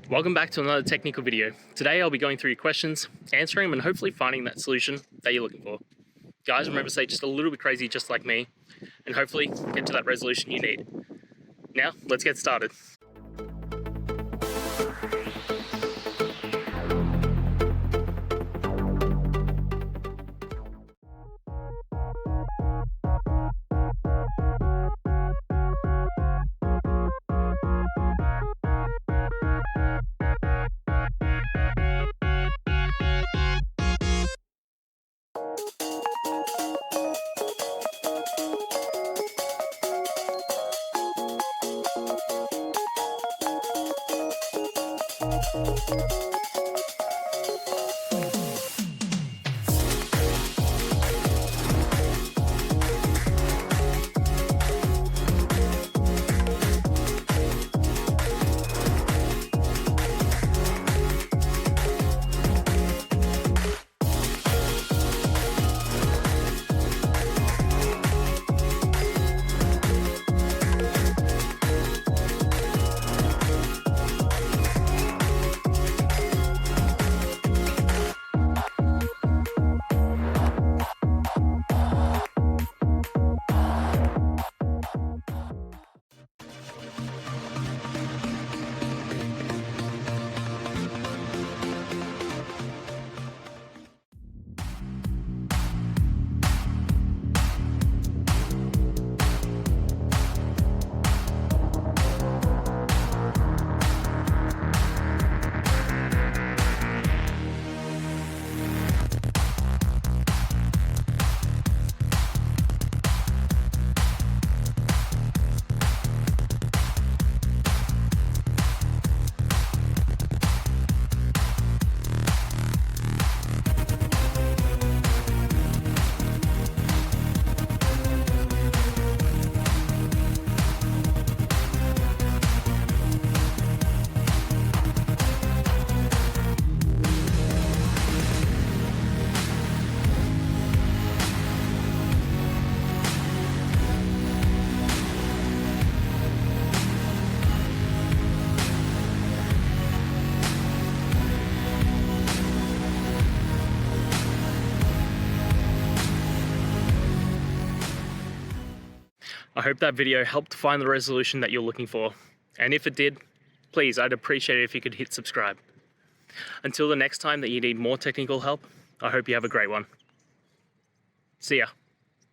Welcome back to another technical video. Today I'll be going through your questions, answering them, and hopefully finding that solution that you're looking for. Guys, remember to stay just a little bit crazy just like me, and hopefully get to that resolution you need. Now, let's get started. I hope that video helped find the resolution that you're looking for. And if it did, please, I'd appreciate it if you could hit subscribe. Until the next time that you need more technical help, I hope you have a great one. See ya.